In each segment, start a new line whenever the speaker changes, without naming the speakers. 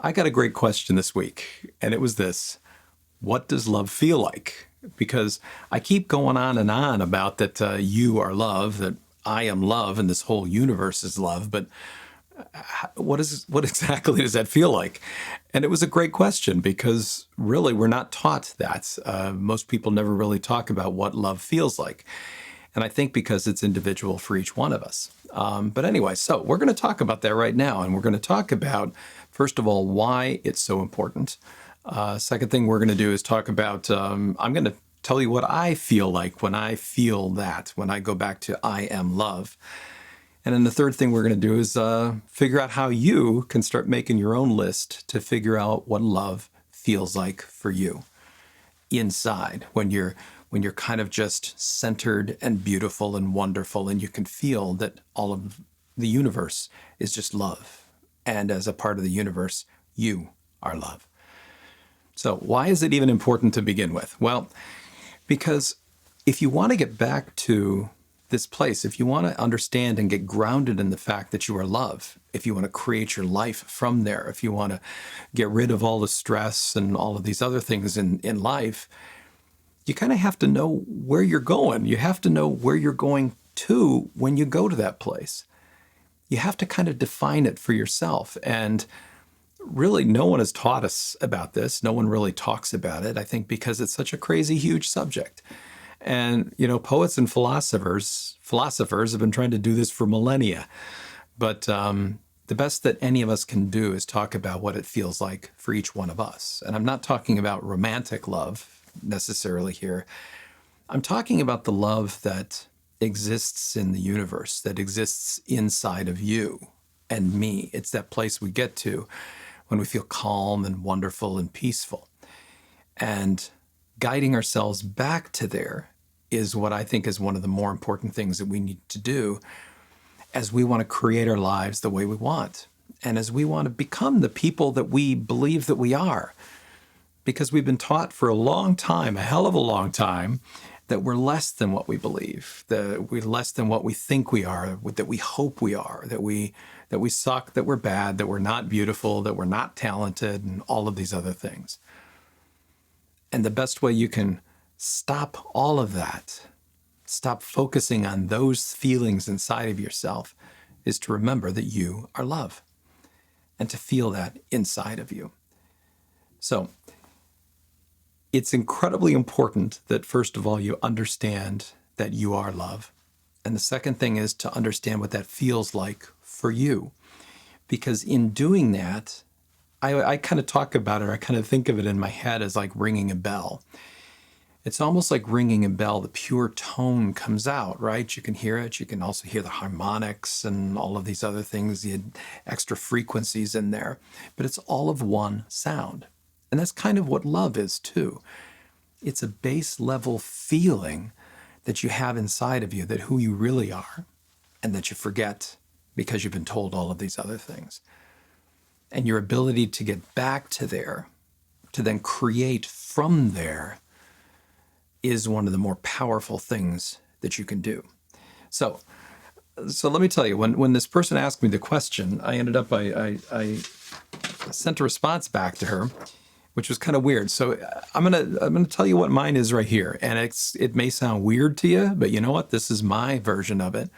I got a great question this week, and it was this: what does love feel like? Because I keep going on and on about that you are love, that I am love, and this whole universe is love. But what exactly does that feel like? And it was a great question because really we're not taught that. Most people never really talk about what love feels like. And I think because it's individual for each one of us. But anyway, so we're going to talk about that right now. And we're going to talk about, first of all, why it's so important. Second thing we're going to do is talk about, I'm going to tell you what I feel like when I feel that, when I go back to I am love. And then the third thing we're going to do is figure out how you can start making your own list to figure out what love feels like for you inside when you're kind of just centered and beautiful and wonderful, and you can feel that all of the universe is just love. And as a part of the universe, you are love. So why is it even important to begin with? Well, because if you want to get back to this place, if you want to understand and get grounded in the fact that you are love, if you want to create your life from there, if you want to get rid of all the stress and all of these other things in life, you kind of have to know where you're going. You have to know where you're going to when you go to that place. You have to kind of define it for yourself. And really, no one has taught us about this. No one really talks about it, I think, because it's such a crazy, huge subject. And, poets and philosophers have been trying to do this for millennia. But the best that any of us can do is talk about what it feels like for each one of us. And I'm not talking about romantic love necessarily here. I'm talking about the love that exists in the universe, that exists inside of you and me. It's that place we get to when we feel calm and wonderful and peaceful. And guiding ourselves back to there is what I think is one of the more important things that we need to do as we want to create our lives the way we want, and as we want to become the people that we believe that we are. Because we've been taught for a long time, a hell of a long time, that we're less than what we believe, that we're less than what we think we are, that we hope we are, that we suck, that we're bad, that we're not beautiful, that we're not talented, and all of these other things. And the best way you can stop all of that, stop focusing on those feelings inside of yourself, is to remember that you are love and to feel that inside of you. So it's incredibly important that, first of all, you understand that you are love. And the second thing is to understand what that feels like for you. Because in doing that, I kind of talk about it, or I kind of think of it in my head as like ringing a bell. It's almost like ringing a bell. The pure tone comes out, right? You can hear it. You can also hear the harmonics and all of these other things, the extra frequencies in there. But it's all of one sound. And that's kind of what love is too. It's a base level feeling that you have inside of you, that who you really are, and that you forget because you've been told all of these other things. And your ability to get back to there, to then create from there, is one of the more powerful things that you can do. So let me tell you, when this person asked me the question, I ended up, I sent a response back to her, which was kind of weird. So I'm gonna tell you what mine is right here. And it may sound weird to you, but you know what? This is my version of it.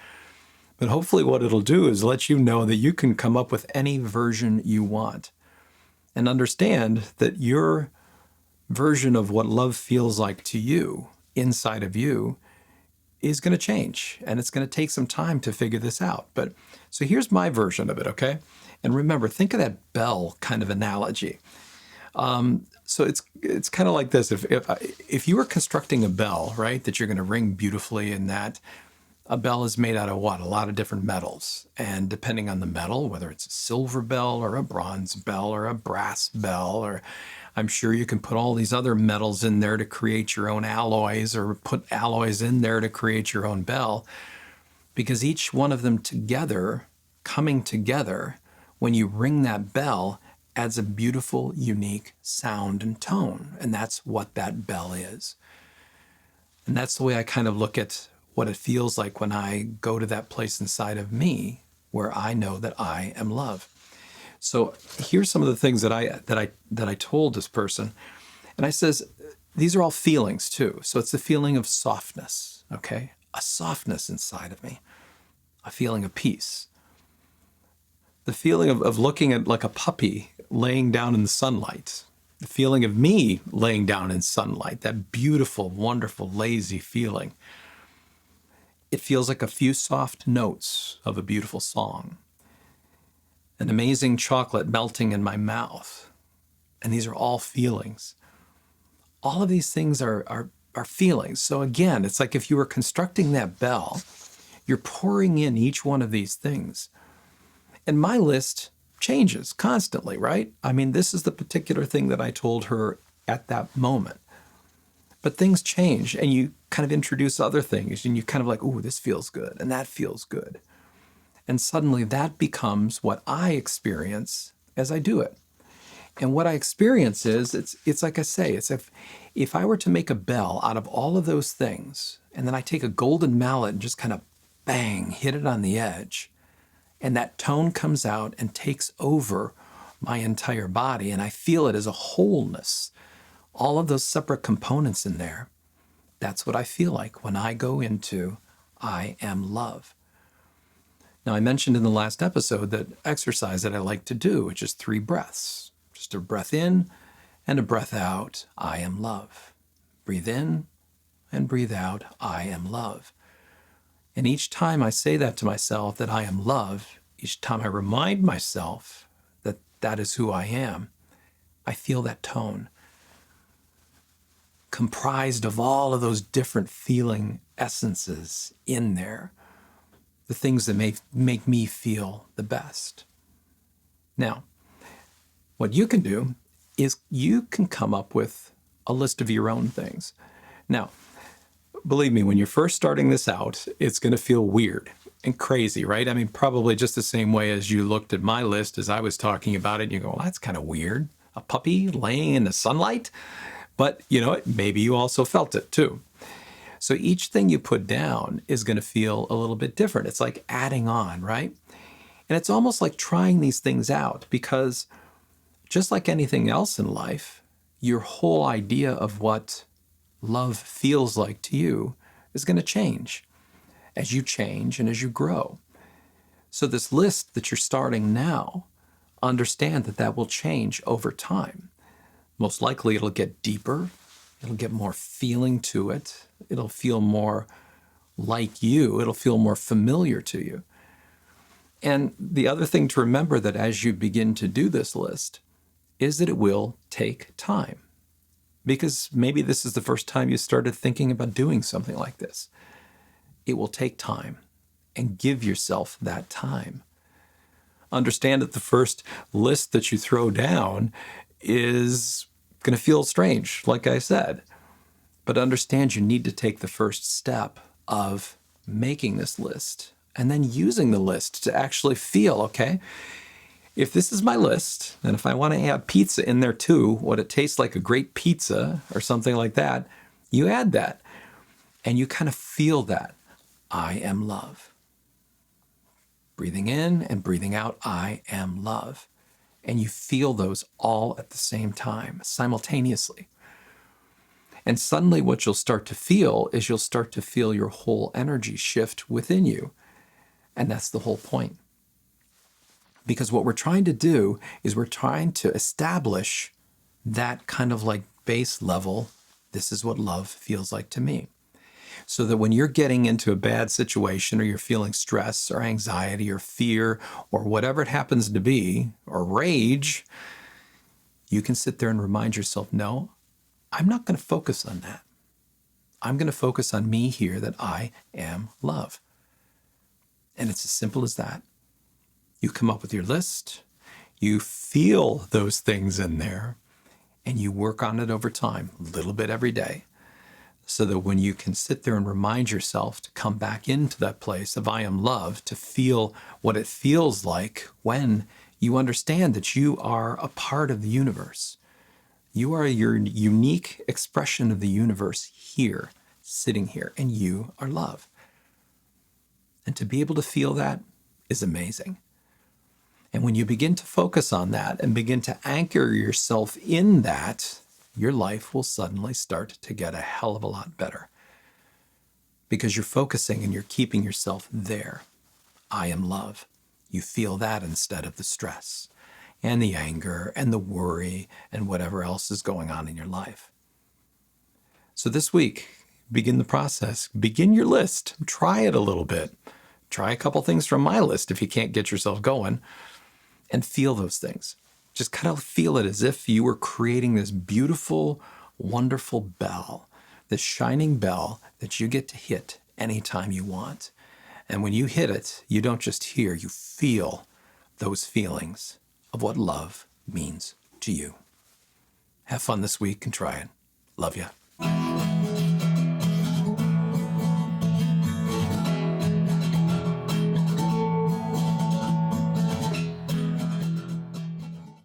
But hopefully what it'll do is let you know that you can come up with any version you want, and understand that your version of what love feels like to you, inside of you, is going to change. And it's going to take some time to figure this out. But so here's my version of it, okay? And remember, think of that bell kind of analogy. So it's kind of like this. If you were constructing a bell, right, that you're going to ring beautifully, and that a bell is made out of what? A lot of different metals. And depending on the metal, whether it's a silver bell or a bronze bell or a brass bell, or I'm sure you can put all these other metals in there to create your own alloys, or put alloys in there to create your own bell, because each one of them together, coming together, when you ring that bell, adds a beautiful, unique sound and tone. And that's what that bell is. And that's the way I kind of look at what it feels like when I go to that place inside of me where I know that I am love. So here's some of the things that I told this person. And I says, these are all feelings too. So it's the feeling of softness, okay? A softness inside of me, a feeling of peace. The feeling of looking at like a puppy laying down in the sunlight. The feeling of me laying down in sunlight, that beautiful, wonderful, lazy feeling. It feels like a few soft notes of a beautiful song. An amazing chocolate melting in my mouth. And these are all feelings. All of these things are feelings. So again, it's like if you were constructing that bell, you're pouring in each one of these things. And my list changes constantly, right? I mean, this is the particular thing that I told her at that moment. But things change and you kind of introduce other things and you kind of like, ooh, this feels good and that feels good. And suddenly that becomes what I experience as I do it. And what I experience is, it's like I say, it's if I were to make a bell out of all of those things, and then I take a golden mallet and just kind of bang, hit it on the edge, and that tone comes out and takes over my entire body, and I feel it as a wholeness, all of those separate components in there, that's what I feel like when I go into I am love. Now, I mentioned in the last episode that exercise that I like to do, which is 3 breaths. Just a breath in and a breath out, I am love. Breathe in and breathe out, I am love. And each time I say that to myself, that I am love, each time I remind myself that that is who I am, I feel that tone comprised of all of those different feeling essences in there, the things that make me feel the best. Now, what you can do is you can come up with a list of your own things. Now, believe me, when you're first starting this out, it's going to feel weird and crazy, right? I mean, probably just the same way as you looked at my list as I was talking about it, and you go, well, that's kind of weird. A puppy laying in the sunlight? But, you know, maybe you also felt it too. So each thing you put down is going to feel a little bit different. It's like adding on, right? And it's almost like trying these things out because just like anything else in life, your whole idea of what love feels like to you is going to change as you change and as you grow. So this list that you're starting now, understand that that will change over time. Most likely it'll get deeper. It'll get more feeling to it. It'll feel more like you. It'll feel more familiar to you. And the other thing to remember that as you begin to do this list is that it will take time. Because maybe this is the first time you started thinking about doing something like this. It will take time, and give yourself that time. Understand that the first list that you throw down is going to feel strange, like I said. But understand you need to take the first step of making this list and then using the list to actually feel, okay, if this is my list, and if I want to add pizza in there too, what it tastes like a great pizza or something like that, you add that and you kind of feel that. I am love. Breathing in and breathing out, I am love. And you feel those all at the same time, simultaneously. And suddenly what you'll start to feel is you'll start to feel your whole energy shift within you. And that's the whole point. Because what we're trying to do is we're trying to establish that kind of like base level, this is what love feels like to me. So that when you're getting into a bad situation or you're feeling stress or anxiety or fear or whatever it happens to be, or rage, you can sit there and remind yourself, no, I'm not going to focus on that. I'm going to focus on me here, that I am love. And it's as simple as that. You come up with your list, you feel those things in there, and you work on it over time, a little bit every day, so that when you can sit there and remind yourself to come back into that place of I am love, to feel what it feels like when you understand that you are a part of the universe. You are your unique expression of the universe here, sitting here, and you are love. And to be able to feel that is amazing. And when you begin to focus on that and begin to anchor yourself in that, your life will suddenly start to get a hell of a lot better because you're focusing and you're keeping yourself there. I am love. You feel that instead of the stress and the anger and the worry and whatever else is going on in your life. So this week, begin the process. Begin your list. Try it a little bit. Try a couple things from my list if you can't get yourself going, and feel those things. Just kind of feel it as if you were creating this beautiful, wonderful bell, this shining bell that you get to hit anytime you want. And when you hit it, you don't just hear, you feel those feelings of what love means to you. Have fun this week and try it. Love ya.